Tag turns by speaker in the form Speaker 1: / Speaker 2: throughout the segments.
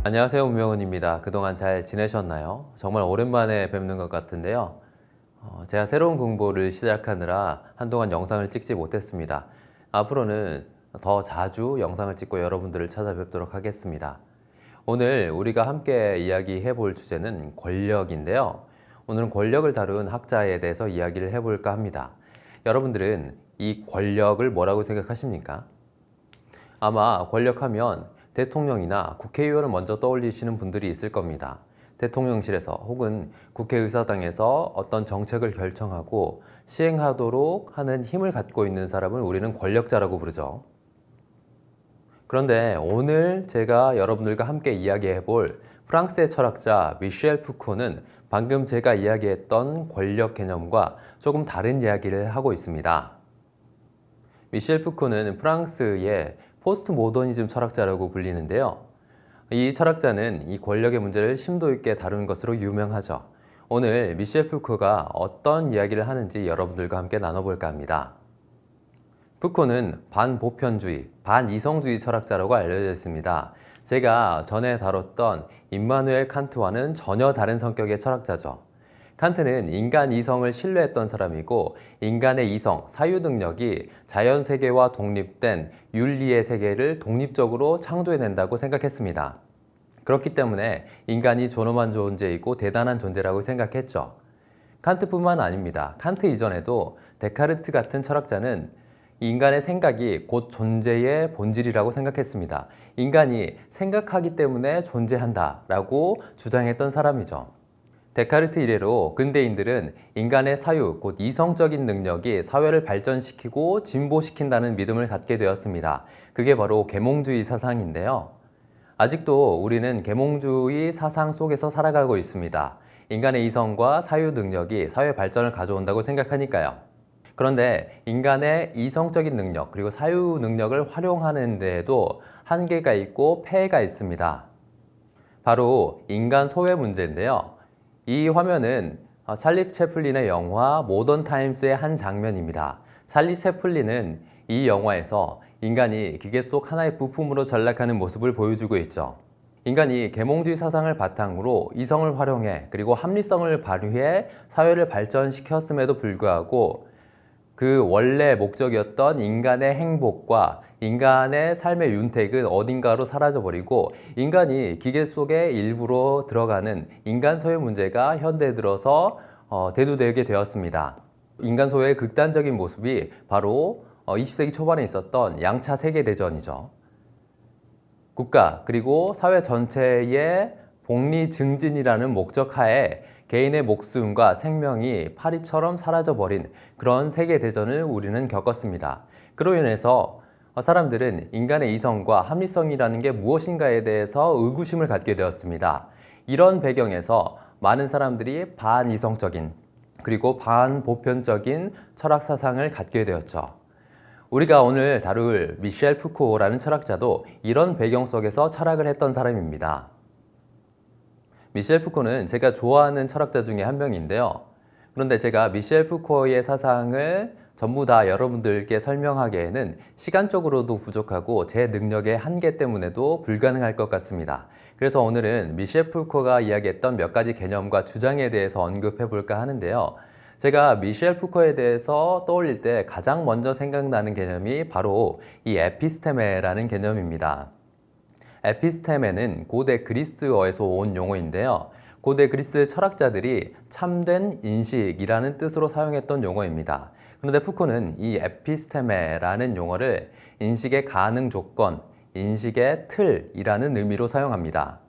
Speaker 1: 안녕하세요, 문명은입니다. 그동안 잘 지내셨나요? 정말 오랜만에 뵙는 것 같은데요. 제가 새로운 공부를 시작하느라 한동안 영상을 찍지 못했습니다. 앞으로는 더 자주 영상을 찍고 여러분들을 찾아뵙도록 하겠습니다. 오늘 우리가 함께 이야기해 볼 주제는 권력인데요. 오늘은 권력을 다룬 학자에 대해서 이야기를 해볼까 합니다. 여러분들은 이 권력을 뭐라고 생각하십니까? 아마 권력하면 대통령이나 국회의원을 먼저 떠올리시는 분들이 있을 겁니다. 대통령실에서 혹은 국회의사당에서 어떤 정책을 결정하고 시행하도록 하는 힘을 갖고 있는 사람을 우리는 권력자라고 부르죠. 그런데 오늘 제가 여러분들과 함께 이야기해 볼 프랑스의 철학자 미셸 푸코는 방금 제가 이야기했던 권력 개념과 조금 다른 이야기를 하고 있습니다. 미셸 푸코는 프랑스의 포스트 모더니즘 철학자라고 불리는데요. 이 철학자는 이 권력의 문제를 심도 있게 다룬 것으로 유명하죠. 오늘 미셸 푸코가 어떤 이야기를 하는지 여러분들과 함께 나눠볼까 합니다. 푸코는 반보편주의, 반이성주의 철학자라고 알려져 있습니다. 제가 전에 다뤘던 임마누엘 칸트와는 전혀 다른 성격의 철학자죠. 칸트는 인간 이성을 신뢰했던 사람이고 인간의 이성, 사유 능력이 자연 세계와 독립된 윤리의 세계를 독립적으로 창조해낸다고 생각했습니다. 그렇기 때문에 인간이 존엄한 존재이고 대단한 존재라고 생각했죠. 칸트뿐만 아닙니다. 칸트 이전에도 데카르트 같은 철학자는 인간의 생각이 곧 존재의 본질이라고 생각했습니다. 인간이 생각하기 때문에 존재한다라고 주장했던 사람이죠. 데카르트 이래로 근대인들은 인간의 사유, 곧 이성적인 능력이 사회를 발전시키고 진보시킨다는 믿음을 갖게 되었습니다. 그게 바로 계몽주의 사상인데요. 아직도 우리는 계몽주의 사상 속에서 살아가고 있습니다. 인간의 이성과 사유 능력이 사회 발전을 가져온다고 생각하니까요. 그런데 인간의 이성적인 능력, 그리고 사유 능력을 활용하는 데에도 한계가 있고 폐해가 있습니다. 바로 인간 소외 문제인데요. 이 화면은 찰리 채플린의 영화 모던 타임스의 한 장면입니다. 찰리 채플린은 이 영화에서 인간이 기계 속 하나의 부품으로 전락하는 모습을 보여주고 있죠. 인간이 계몽주의 사상을 바탕으로 이성을 활용해 그리고 합리성을 발휘해 사회를 발전시켰음에도 불구하고 그 원래 목적이었던 인간의 행복과 인간의 삶의 윤택은 어딘가로 사라져버리고 인간이 기계 속의 일부로 들어가는 인간 소외 문제가 현대에 들어서 대두되게 되었습니다. 인간 소외의 극단적인 모습이 바로 20세기 초반에 있었던 양차 세계대전이죠. 국가 그리고 사회 전체의 복리 증진이라는 목적 하에 개인의 목숨과 생명이 파리처럼 사라져버린 그런 세계대전을 우리는 겪었습니다. 그로 인해서 사람들은 인간의 이성과 합리성이라는 게 무엇인가에 대해서 의구심을 갖게 되었습니다. 이런 배경에서 많은 사람들이 반이성적인 그리고 반보편적인 철학 사상을 갖게 되었죠. 우리가 오늘 다룰 미셸 푸코라는 철학자도 이런 배경 속에서 철학을 했던 사람입니다. 미셸 푸코는 제가 좋아하는 철학자 중에 한 명인데요. 그런데 제가 미셸 푸코의 사상을 전부 다 여러분들께 설명하기에는 시간적으로도 부족하고 제 능력의 한계 때문에도 불가능할 것 같습니다. 그래서 오늘은 미셸 푸코가 이야기했던 몇 가지 개념과 주장에 대해서 언급해 볼까 하는데요. 제가 미셸 푸코에 대해서 떠올릴 때 가장 먼저 생각나는 개념이 바로 이 에피스테메라는 개념입니다. 에피스테메는 고대 그리스어에서 온 용어인데요. 고대 그리스 철학자들이 참된 인식이라는 뜻으로 사용했던 용어입니다. 그런데 푸코는 이 에피스테메라는 용어를 인식의 가능 조건, 인식의 틀이라는 의미로 사용합니다.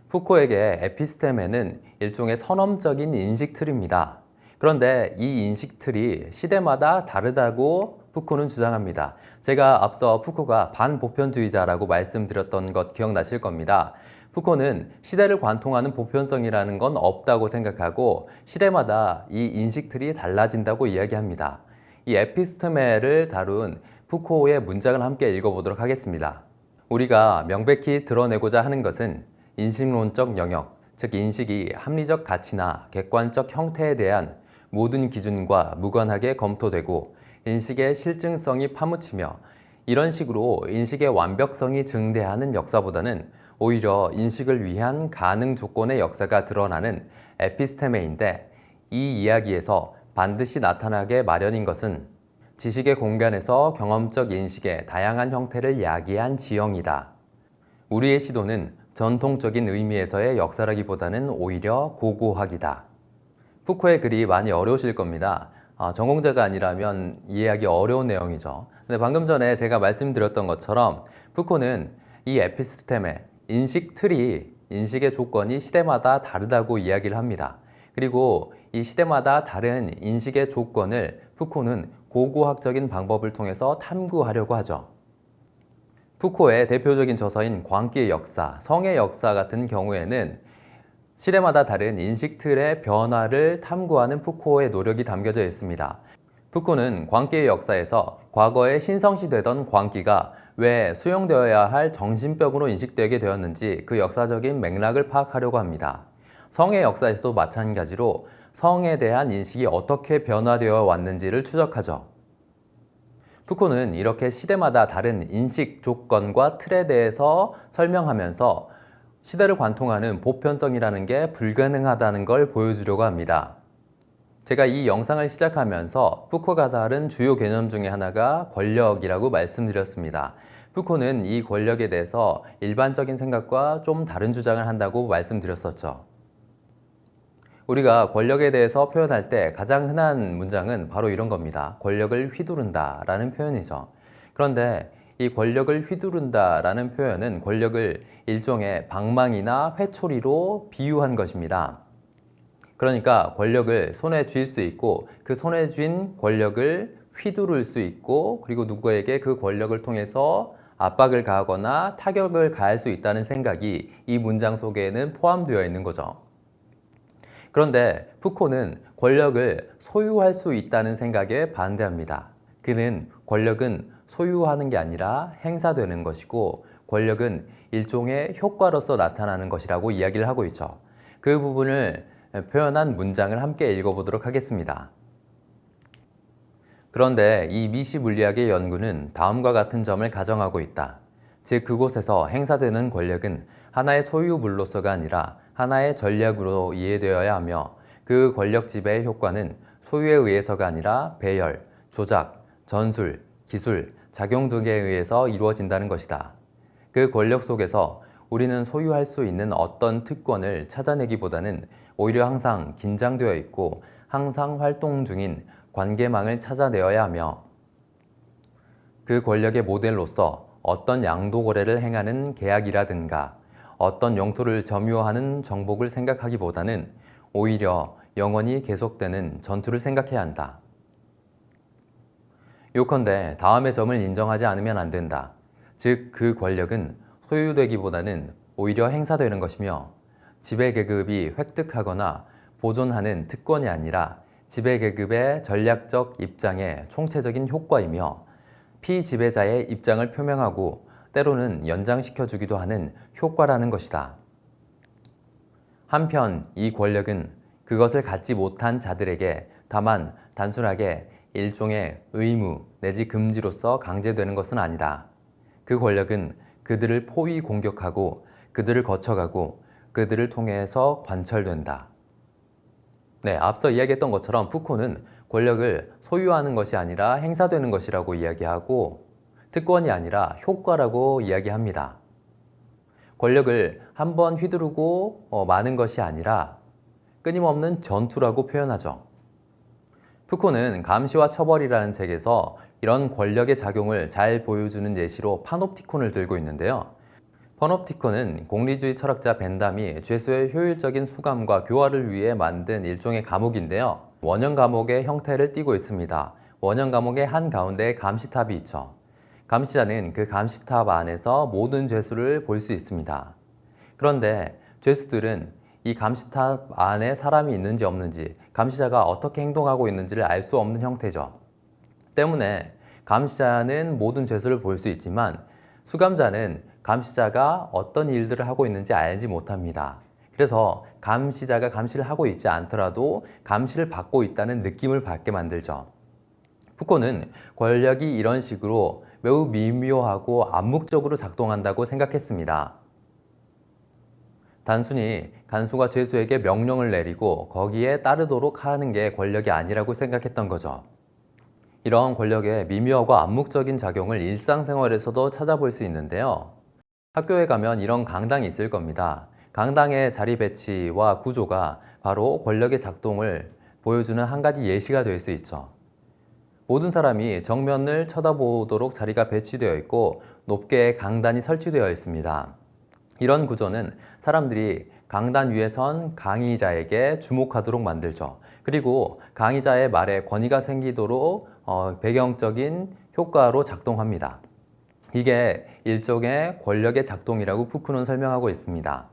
Speaker 1: 푸코에게 에피스테메는 일종의 선언적인 인식 틀입니다. 그런데 이 인식 틀이 시대마다 다르다고 푸코는 주장합니다. 제가 앞서 푸코가 반보편주의자라고 말씀드렸던 것 기억나실 겁니다. 푸코는 시대를 관통하는 보편성이라는 건 없다고 생각하고 시대마다 이 인식 틀이 달라진다고 이야기합니다. 이 에피스테메를 다룬 푸코의 문장을 함께 읽어보도록 하겠습니다. 우리가 명백히 드러내고자 하는 것은 인식론적 영역, 즉 인식이 합리적 가치나 객관적 형태에 대한 모든 기준과 무관하게 검토되고 인식의 실증성이 파묻히며 이런 식으로 인식의 완벽성이 증대하는 역사보다는 오히려 인식을 위한 가능 조건의 역사가 드러나는 에피스테메인데, 이 이야기에서 반드시 나타나게 마련인 것은 지식의 공간에서 경험적 인식의 다양한 형태를 야기한 지형이다. 우리의 시도는 전통적인 의미에서의 역사라기보다는 오히려 고고학이다. 푸코의 글이 많이 어려우실 겁니다. 전공자가 아니라면 이해하기 어려운 내용이죠. 근데 방금 전에 제가 말씀드렸던 것처럼 푸코는 이 에피스테메, 인식 틀이, 인식의 조건이 시대마다 다르다고 이야기를 합니다. 그리고 이 시대마다 다른 인식의 조건을 푸코는 고고학적인 방법을 통해서 탐구하려고 하죠. 푸코의 대표적인 저서인 광기의 역사, 성의 역사 같은 경우에는 시대마다 다른 인식 틀의 변화를 탐구하는 푸코의 노력이 담겨져 있습니다. 푸코는 광기의 역사에서 과거에 신성시되던 광기가 왜 수용되어야 할 정신병으로 인식되게 되었는지 그 역사적인 맥락을 파악하려고 합니다. 성의 역사에서도 마찬가지로 성에 대한 인식이 어떻게 변화되어 왔는지를 추적하죠. 푸코는 이렇게 시대마다 다른 인식 조건과 틀에 대해서 설명하면서 시대를 관통하는 보편성이라는 게 불가능하다는 걸 보여주려고 합니다. 제가 이 영상을 시작하면서 푸코가 다른 주요 개념 중에 하나가 권력이라고 말씀드렸습니다. 푸코는 이 권력에 대해서 일반적인 생각과 좀 다른 주장을 한다고 말씀드렸었죠. 우리가 권력에 대해서 표현할 때 가장 흔한 문장은 바로 이런 겁니다. 권력을 휘두른다 라는 표현이죠. 그런데 이 권력을 휘두른다 라는 표현은 권력을 일종의 방망이나 회초리로 비유한 것입니다. 그러니까 권력을 손에 쥘 수 있고 그 손에 쥔 권력을 휘두를 수 있고 그리고 누구에게 그 권력을 통해서 압박을 가하거나 타격을 가할 수 있다는 생각이 이 문장 속에는 포함되어 있는 거죠. 그런데 푸코는 권력을 소유할 수 있다는 생각에 반대합니다. 그는 권력은 소유하는 게 아니라 행사되는 것이고 권력은 일종의 효과로서 나타나는 것이라고 이야기를 하고 있죠. 그 부분을 표현한 문장을 함께 읽어보도록 하겠습니다. 그런데 이 미시 물리학의 연구는 다음과 같은 점을 가정하고 있다. 즉 그곳에서 행사되는 권력은 하나의 소유물로서가 아니라 하나의 전략으로 이해되어야 하며 그 권력 지배의 효과는 소유에 의해서가 아니라 배열, 조작, 전술, 기술, 작용 등에 의해서 이루어진다는 것이다. 그 권력 속에서 우리는 소유할 수 있는 어떤 특권을 찾아내기보다는 오히려 항상 긴장되어 있고 항상 활동 중인 관계망을 찾아내어야 하며 그 권력의 모델로서 어떤 양도 거래를 행하는 계약이라든가 어떤 영토를 점유하는 정복을 생각하기보다는 오히려 영원히 계속되는 전투를 생각해야 한다. 요컨대 다음의 점을 인정하지 않으면 안 된다. 즉 그 권력은 소유되기보다는 오히려 행사되는 것이며 지배계급이 획득하거나 보존하는 특권이 아니라 지배계급의 전략적 입장의 총체적인 효과이며 피지배자의 입장을 표명하고 때로는 연장시켜주기도 하는 효과라는 것이다. 한편 이 권력은 그것을 갖지 못한 자들에게 다만 단순하게 일종의 의무 내지 금지로서 강제되는 것은 아니다. 그 권력은 그들을 포위 공격하고 그들을 거쳐가고 그들을 통해서 관철된다. 네, 앞서 이야기했던 것처럼 푸코는 권력을 소유하는 것이 아니라 행사되는 것이라고 이야기하고 특권이 아니라 효과라고 이야기합니다. 권력을 한번 휘두르고 마는 것이 아니라 끊임없는 전투라고 표현하죠. 푸코는 감시와 처벌이라는 책에서 이런 권력의 작용을 잘 보여주는 예시로 파놉티콘을 들고 있는데요. 파놉티콘은 공리주의 철학자 벤담이 죄수의 효율적인 수감과 교화를 위해 만든 일종의 감옥인데요. 원형 감옥의 형태를 띠고 있습니다. 원형 감옥의 한가운데에 감시탑이 있죠. 감시자는 그 감시탑 안에서 모든 죄수를 볼 수 있습니다. 그런데 죄수들은 이 감시탑 안에 사람이 있는지 없는지, 감시자가 어떻게 행동하고 있는지를 알 수 없는 형태죠. 때문에 감시자는 모든 죄수를 볼 수 있지만 수감자는 감시자가 어떤 일들을 하고 있는지 알지 못합니다. 그래서 감시자가 감시를 하고 있지 않더라도 감시를 받고 있다는 느낌을 받게 만들죠. 푸코는 권력이 이런 식으로 매우 미묘하고 암묵적으로 작동한다고 생각했습니다. 단순히 간수가 죄수에게 명령을 내리고 거기에 따르도록 하는 게 권력이 아니라고 생각했던 거죠. 이런 권력의 미묘하고 암묵적인 작용을 일상생활에서도 찾아볼 수 있는데요. 학교에 가면 이런 강당이 있을 겁니다. 강당의 자리 배치와 구조가 바로 권력의 작동을 보여주는 한 가지 예시가 될 수 있죠. 모든 사람이 정면을 쳐다보도록 자리가 배치되어 있고 높게 강단이 설치되어 있습니다. 이런 구조는 사람들이 강단 위에 선 강의자에게 주목하도록 만들죠. 그리고 강의자의 말에 권위가 생기도록 배경적인 효과로 작동합니다. 이게 일종의 권력의 작동이라고 푸코는 설명하고 있습니다.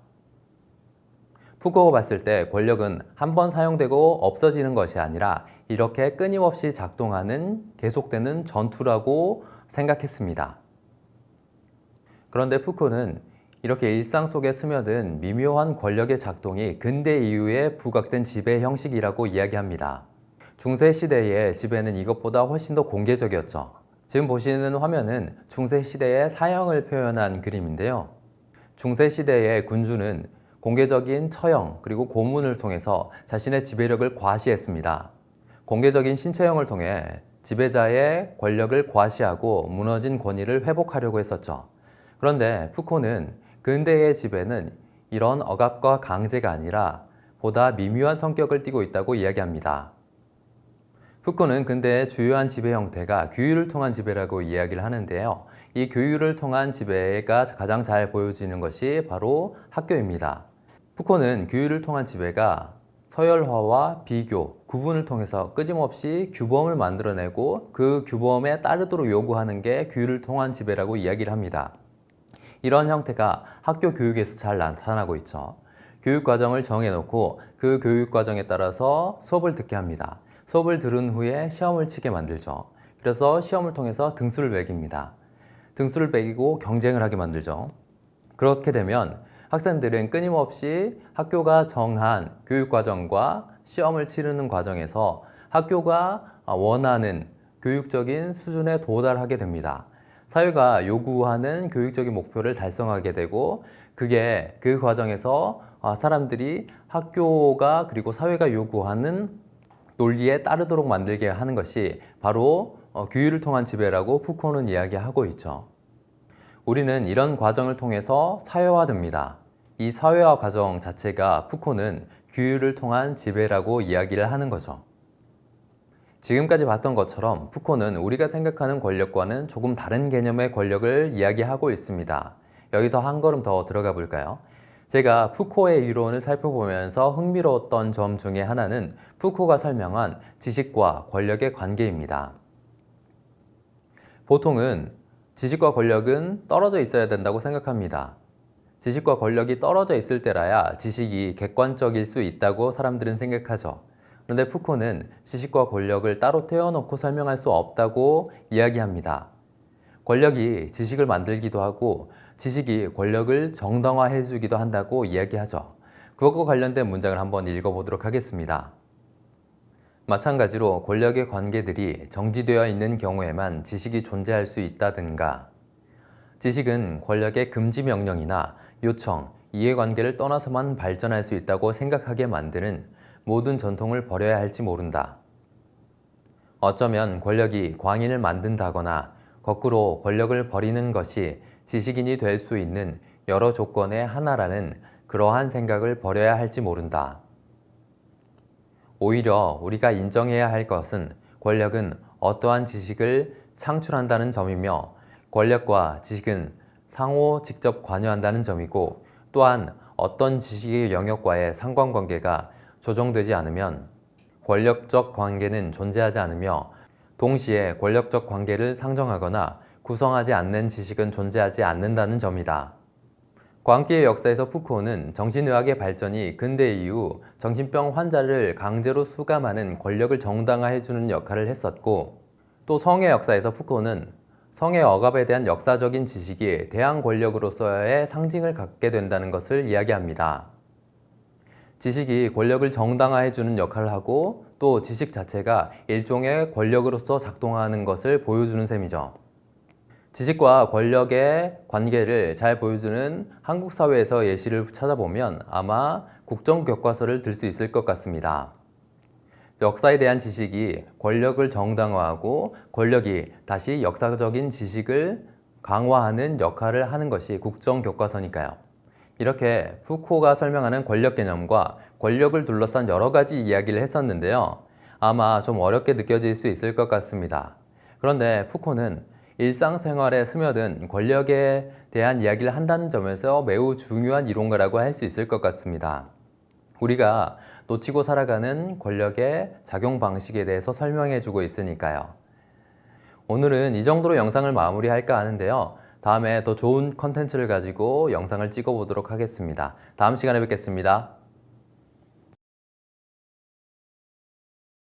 Speaker 1: 푸코가 봤을 때 권력은 한 번 사용되고 없어지는 것이 아니라 이렇게 끊임없이 작동하는 계속되는 전투라고 생각했습니다. 그런데 푸코는 이렇게 일상 속에 스며든 미묘한 권력의 작동이 근대 이후에 부각된 지배 형식이라고 이야기합니다. 중세 시대의 지배는 이것보다 훨씬 더 공개적이었죠. 지금 보시는 화면은 중세 시대의 사형을 표현한 그림인데요. 중세 시대의 군주는 공개적인 처형 그리고 고문을 통해서 자신의 지배력을 과시했습니다. 공개적인 신체형을 통해 지배자의 권력을 과시하고 무너진 권위를 회복하려고 했었죠. 그런데 푸코는 근대의 지배는 이런 억압과 강제가 아니라 보다 미묘한 성격을 띠고 있다고 이야기합니다. 푸코는 근대의 주요한 지배 형태가 규율을 통한 지배라고 이야기를 하는데요. 이 규율을 통한 지배가 가장 잘 보여지는 것이 바로 학교입니다. 푸코는 규율을 통한 지배가 서열화와 비교, 구분을 통해서 끊임없이 규범을 만들어내고 그 규범에 따르도록 요구하는 게 규율을 통한 지배라고 이야기를 합니다. 이런 형태가 학교 교육에서 잘 나타나고 있죠. 교육과정을 정해놓고 그 교육과정에 따라서 수업을 듣게 합니다. 수업을 들은 후에 시험을 치게 만들죠. 그래서 시험을 통해서 등수를 매깁니다. 등수를 매기고 경쟁을 하게 만들죠. 그렇게 되면 학생들은 끊임없이 학교가 정한 교육과정과 시험을 치르는 과정에서 학교가 원하는 교육적인 수준에 도달하게 됩니다. 사회가 요구하는 교육적인 목표를 달성하게 되고 그게 그 과정에서 사람들이 학교가 그리고 사회가 요구하는 논리에 따르도록 만들게 하는 것이 바로 규율을 통한 지배라고 푸코는 이야기하고 있죠. 우리는 이런 과정을 통해서 사회화됩니다. 이 사회화 과정 자체가 푸코는 규율을 통한 지배라고 이야기를 하는 거죠. 지금까지 봤던 것처럼 푸코는 우리가 생각하는 권력과는 조금 다른 개념의 권력을 이야기하고 있습니다. 여기서 한 걸음 더 들어가 볼까요? 제가 푸코의 이론을 살펴보면서 흥미로웠던 점 중에 하나는 푸코가 설명한 지식과 권력의 관계입니다. 보통은 지식과 권력은 떨어져 있어야 된다고 생각합니다. 지식과 권력이 떨어져 있을 때라야 지식이 객관적일 수 있다고 사람들은 생각하죠. 그런데 푸코는 지식과 권력을 따로 떼어놓고 설명할 수 없다고 이야기합니다. 권력이 지식을 만들기도 하고 지식이 권력을 정당화해 주기도 한다고 이야기하죠. 그것과 관련된 문장을 한번 읽어보도록 하겠습니다. 마찬가지로 권력의 관계들이 정지되어 있는 경우에만 지식이 존재할 수 있다든가, 지식은 권력의 금지 명령이나 요청, 이해관계를 떠나서만 발전할 수 있다고 생각하게 만드는 모든 전통을 버려야 할지 모른다. 어쩌면 권력이 광인을 만든다거나 거꾸로 권력을 버리는 것이 지식인이 될 수 있는 여러 조건의 하나라는 그러한 생각을 버려야 할지 모른다. 오히려 우리가 인정해야 할 것은 권력은 어떠한 지식을 창출한다는 점이며 권력과 지식은 상호 직접 관여한다는 점이고 또한 어떤 지식의 영역과의 상관관계가 조정되지 않으면 권력적 관계는 존재하지 않으며 동시에 권력적 관계를 상정하거나 구성하지 않는 지식은 존재하지 않는다는 점이다. 광기의 역사에서 푸코는 정신의학의 발전이 근대 이후 정신병 환자를 강제로 수감하는 권력을 정당화해주는 역할을 했었고 또 성의 역사에서 푸코는 성의 억압에 대한 역사적인 지식이 대항 권력으로서의 상징을 갖게 된다는 것을 이야기합니다. 지식이 권력을 정당화해주는 역할을 하고 또 지식 자체가 일종의 권력으로서 작동하는 것을 보여주는 셈이죠. 지식과 권력의 관계를 잘 보여주는 한국 사회에서 예시를 찾아보면 아마 국정교과서를 들 수 있을 것 같습니다. 역사에 대한 지식이 권력을 정당화하고 권력이 다시 역사적인 지식을 강화하는 역할을 하는 것이 국정교과서니까요. 이렇게 푸코가 설명하는 권력 개념과 권력을 둘러싼 여러 가지 이야기를 했었는데요. 아마 좀 어렵게 느껴질 수 있을 것 같습니다. 그런데 푸코는 일상생활에 스며든 권력에 대한 이야기를 한다는 점에서 매우 중요한 이론가라고 할 수 있을 것 같습니다. 우리가 놓치고 살아가는 권력의 작용 방식에 대해서 설명해 주고 있으니까요. 오늘은 이 정도로 영상을 마무리할까 하는데요. 다음에 더 좋은 컨텐츠를 가지고 영상을 찍어 보도록 하겠습니다. 다음 시간에 뵙겠습니다.